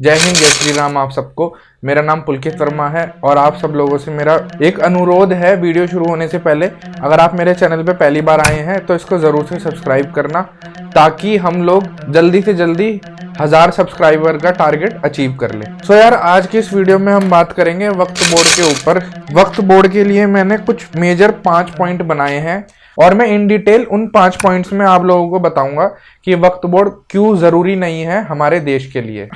जय हिंद, जय श्री राम आप सबको। मेरा नाम पुलकित वर्मा है और आप सब लोगों से मेरा एक अनुरोध है वीडियो शुरू होने से पहले, अगर आप मेरे चैनल पे पहली बार आए हैं तो इसको ज़रूर से सब्सक्राइब करना, ताकि हम लोग जल्दी से जल्दी 1000 सब्सक्राइबर का टारगेट अचीव कर लें। सो यार, आज की इस वीडियो में हम बात करेंगे वक्त बोर्ड के ऊपर। वक्त बोर्ड के लिए मैंने कुछ मेजर 5 पॉइंट बनाए हैं और मैं इन डिटेल उन 5 पॉइंट्स में आप लोगों को बताऊंगा कि वक्त बोर्ड क्यों जरूरी नहीं है हमारे देश के लिए।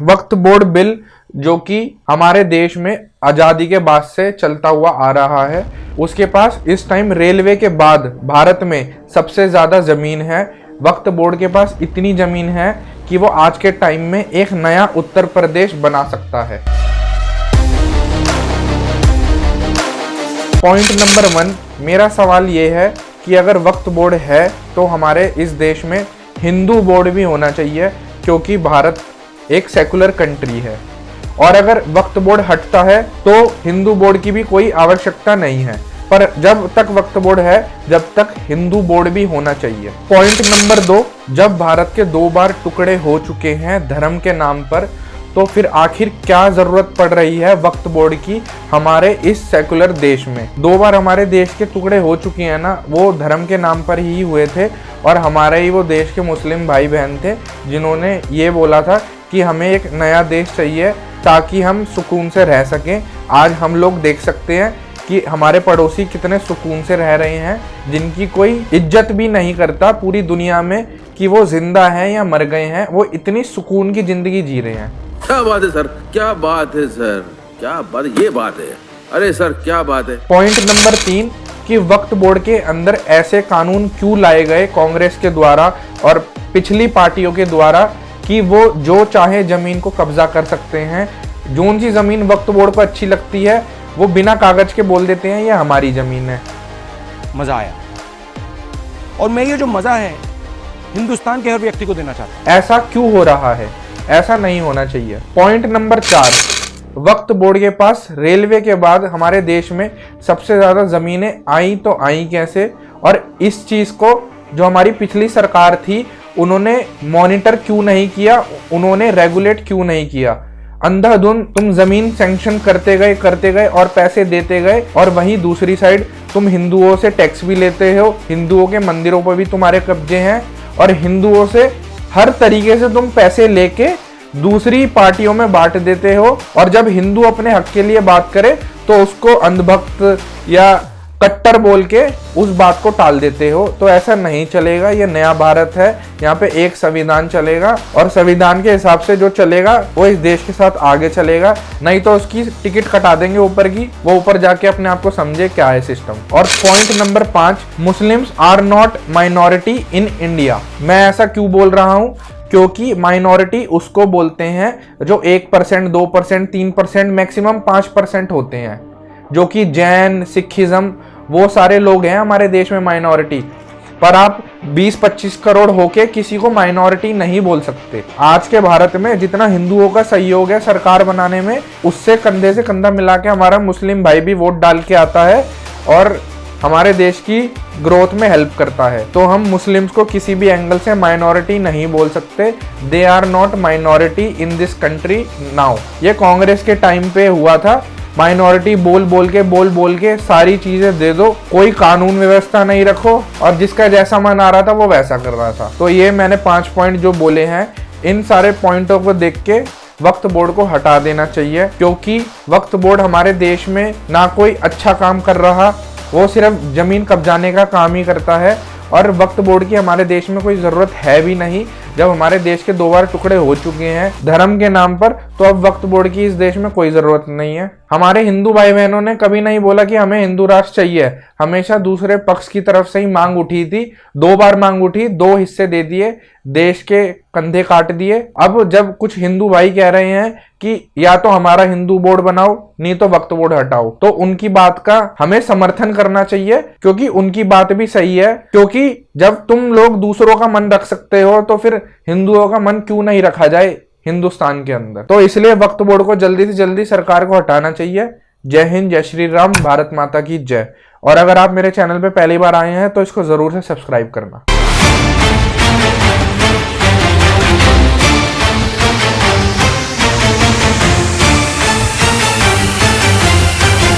वक्त बोर्ड बिल जो कि हमारे देश में आजादी के बाद से चलता हुआ आ रहा है, उसके पास इस टाइम रेलवे के बाद भारत में सबसे ज्यादा जमीन है। वक्त बोर्ड के पास इतनी जमीन है कि वो आज के टाइम में एक नया उत्तर प्रदेश बना सकता है। पॉइंट नंबर 1, मेरा सवाल ये है कि अगर वक्त बोर्ड है तो हमारे इस देश में हिंदू बोर्ड भी होना चाहिए, क्योंकि भारत एक सेकुलर कंट्री है। और अगर वक्त बोर्ड हटता है तो हिंदू बोर्ड की भी कोई आवश्यकता नहीं है, पर जब तक वक्त बोर्ड है जब तक हिंदू बोर्ड भी होना चाहिए। पॉइंट नंबर 2, जब भारत के 2 बार टुकड़े हो चुके हैं धर्म के नाम पर, तो फिर आखिर क्या जरूरत पड़ रही है वक्त बोर्ड की हमारे इस सेकुलर देश में। 2 बार हमारे देश के टुकड़े हो चुके हैं ना, वो धर्म के नाम पर ही हुए थे और हमारे ही वो देश के मुस्लिम भाई बहन थे जिन्होंने ये बोला था कि हमें एक नया देश चाहिए ताकि हम सुकून से रह सकें। आज हम लोग देख सकते हैं कि हमारे पड़ोसी कितने सुकून से रह रहे हैं, जिनकी कोई इज्जत भी नहीं करता पूरी दुनिया में कि वो जिंदा हैं या मर गए हैं, वो इतनी सुकून की जिंदगी जी रहे हैं। क्या बात है सर, क्या बात है सर, क्या बात, ये बात है। अरे सर क्या बात है। पॉइंट नंबर 3 कि वक्त बोर्ड के अंदर ऐसे कानून क्यों लाए गए कांग्रेस के द्वारा और पिछली पार्टियों के द्वारा कि वो जो चाहे जमीन को कब्जा कर सकते हैं। जोन सी जमीन वक्त बोर्ड को अच्छी लगती है वो बिना कागज के बोल देते हैं ये हमारी जमीन है। मजा आया और मैं ये जो मजा है हिंदुस्तान के हर व्यक्ति को देना चाहता हूं। ऐसा क्यों हो रहा है? ऐसा नहीं होना चाहिए। पॉइंट नंबर 4, वक्त बोर्ड के पास रेलवे के बाद हमारे देश में सबसे ज्यादा जमीनें आई तो आई कैसे, और इस चीज को जो हमारी पिछली सरकार थी उन्होंने मॉनिटर क्यों नहीं किया, उन्होंने रेगुलेट क्यों नहीं किया। अंधाधुंध तुम जमीन सैंक्शन करते गए और पैसे देते गए, और वहीं दूसरी साइड तुम हिंदुओं से टैक्स भी लेते हो, हिंदुओं के मंदिरों पर भी तुम्हारे कब्जे हैं और हिंदुओं से हर तरीके से तुम पैसे लेके दूसरी पार्टियों में बांट देते हो। और जब हिंदू अपने हक के लिए बात करे तो उसको अंधभक्त या कट्टर बोल के उस बात को टाल देते हो। तो ऐसा नहीं चलेगा। ये नया भारत है, यहाँ पे एक संविधान चलेगा और संविधान के हिसाब से जो चलेगा वो इस देश के साथ आगे चलेगा, नहीं तो उसकी टिकट कटा देंगे ऊपर की, वो ऊपर जाके अपने आप को समझे क्या है सिस्टम। और point number 5, Muslims are not minority in India. मैं ऐसा क्यों बोल रहा हूँ? क्योंकि माइनॉरिटी उसको बोलते हैं जो 1%, 2%, 3%, मैक्सिमम 5% होते हैं, जो कि जैन, सिखिज्म, वो सारे लोग हैं हमारे देश में माइनॉरिटी। पर आप 20-25 करोड़ होके किसी को माइनॉरिटी नहीं बोल सकते। आज के भारत में जितना हिंदुओं का सहयोग है सरकार बनाने में, उससे कंधे से कंधा मिला के हमारा मुस्लिम भाई भी वोट डाल के आता है और हमारे देश की ग्रोथ में हेल्प करता है। तो हम मुस्लिम्स को किसी भी एंगल से माइनॉरिटी नहीं बोल सकते। They are not minority in this country now. ये कांग्रेस के टाइम पे हुआ था। माइनॉरिटी बोल बोल के सारी चीजें दे दो, कोई कानून व्यवस्था नहीं रखो और जिसका जैसा मन आ रहा था वो वैसा कर रहा था। तो ये मैंने 5 पॉइंट जो बोले हैं, इन सारे पॉइंटों को देख के वक्त बोर्ड को हटा देना चाहिए, क्योंकि वक्त बोर्ड हमारे देश में ना कोई अच्छा काम कर रहा, वो सिर्फ जमीन कब्जाने का काम ही करता है। और वक्त बोर्ड की हमारे देश में कोई ज़रूरत है भी नहीं, जब हमारे देश के 2 बार टुकड़े हो चुके हैं धर्म के नाम पर, तो अब वक्त बोर्ड की इस देश में कोई ज़रूरत नहीं है। हमारे हिंदू भाई बहनों ने कभी नहीं बोला कि हमें हिंदू राष्ट्र चाहिए, हमेशा दूसरे पक्ष की तरफ से ही मांग उठी थी। 2 बार मांग उठी, 2 हिस्से दे दिए, देश के कंधे काट दिए। अब जब कुछ हिंदू भाई कह रहे हैं कि या तो हमारा हिंदू बोर्ड बनाओ नहीं तो वक्त बोर्ड हटाओ, तो उनकी बात का हमें समर्थन करना चाहिए, क्योंकि उनकी बात भी सही है। क्योंकि जब तुम लोग दूसरों का मन रख सकते हो तो फिर हिंदुओं का मन क्यों नहीं रखा जाए हिंदुस्तान के अंदर। तो इसलिए वक्त बोर्ड को जल्दी से जल्दी सरकार को हटाना चाहिए। जय हिंद, जय श्री राम, भारत माता की जय। और अगर आप मेरे चैनल पे पहली बार आए हैं तो इसको जरूर से सब्सक्राइब करना।